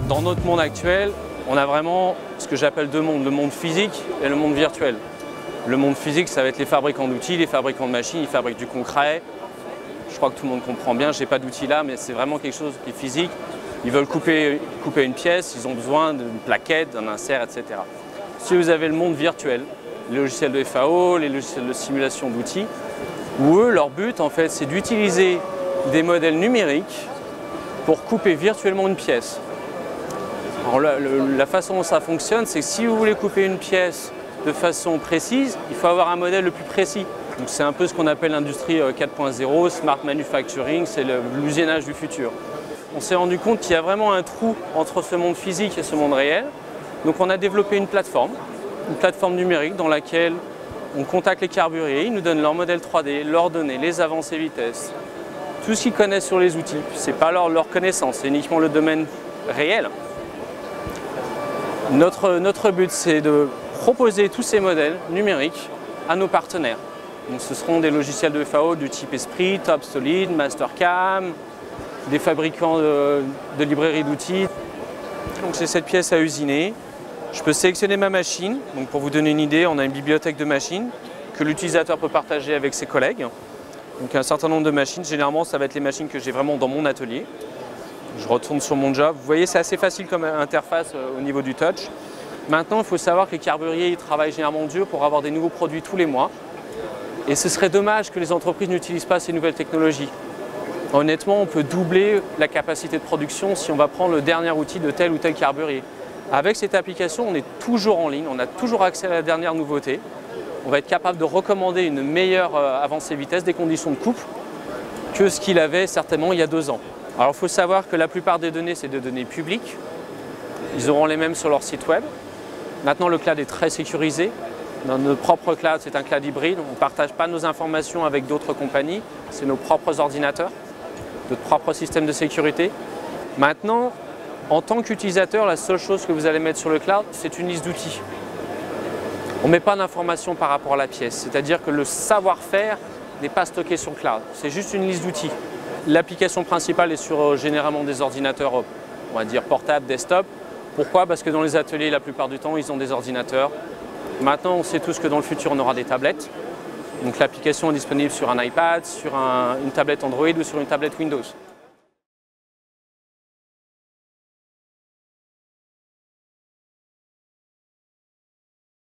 Dans notre monde actuel, on a vraiment ce que j'appelle deux mondes, le monde physique et le monde virtuel. Le monde physique, ça va être les fabricants d'outils, les fabricants de machines, ils fabriquent du concret. Je crois que tout le monde comprend bien, je n'ai pas d'outils là, mais c'est vraiment quelque chose qui est physique. Ils veulent couper une pièce, ils ont besoin d'une plaquette, d'un insert, etc. Si vous avez le monde virtuel, les logiciels de FAO, les logiciels de simulation d'outils, où eux, leur but, en fait, c'est d'utiliser des modèles numériques pour couper virtuellement une pièce. Alors, la façon dont ça fonctionne, c'est que si vous voulez couper une pièce de façon précise, il faut avoir un modèle le plus précis. C'est un peu ce qu'on appelle l'industrie 4.0, smart manufacturing, c'est l'usinage du futur. On s'est rendu compte qu'il y a vraiment un trou entre ce monde physique et ce monde réel. Donc on a développé une plateforme numérique dans laquelle on contacte les carbururiers, ils nous donnent leur modèle 3D, leurs données, les avancées vitesses, tout ce qu'ils connaissent sur les outils. Ce n'est pas leur connaissance, c'est uniquement le domaine réel. Notre but, c'est de proposer tous ces modèles numériques à nos partenaires. Donc, ce seront des logiciels de FAO du type Esprit, TopSolid, Mastercam, des fabricants de librairies d'outils. Donc j'ai cette pièce à usiner. Je peux sélectionner ma machine. Donc, pour vous donner une idée, on a une bibliothèque de machines que l'utilisateur peut partager avec ses collègues. Donc un certain nombre de machines. Généralement, ça va être les machines que j'ai vraiment dans mon atelier. Je retourne sur mon job. Vous voyez, c'est assez facile comme interface au niveau du touch. Maintenant, il faut savoir que les carbururiers travaillent généralement dur pour avoir des nouveaux produits tous les mois. Et ce serait dommage que les entreprises n'utilisent pas ces nouvelles technologies. Honnêtement, on peut doubler la capacité de production si on va prendre le dernier outil de tel ou tel carbururier. Avec cette application, on est toujours en ligne, on a toujours accès à la dernière nouveauté. On va être capable de recommander une meilleure avancée vitesse des conditions de coupe que ce qu'il avait certainement il y a 2 ans. Alors, il faut savoir que la plupart des données, c'est des données publiques. Ils auront les mêmes sur leur site web. Maintenant, le cloud est très sécurisé. Dans notre propre cloud, c'est un cloud hybride. On ne partage pas nos informations avec d'autres compagnies. C'est nos propres ordinateurs, notre propre système de sécurité. Maintenant, en tant qu'utilisateur, la seule chose que vous allez mettre sur le cloud, c'est une liste d'outils. On ne met pas d'informations par rapport à la pièce. C'est-à-dire que le savoir-faire n'est pas stocké sur le cloud. C'est juste une liste d'outils. L'application principale est sur généralement des ordinateurs, on va dire portables, desktop. Pourquoi? Parce que dans les ateliers, la plupart du temps, ils ont des ordinateurs. Maintenant, on sait tous que dans le futur, on aura des tablettes. Donc l'application est disponible sur un iPad, sur une tablette Android ou sur une tablette Windows.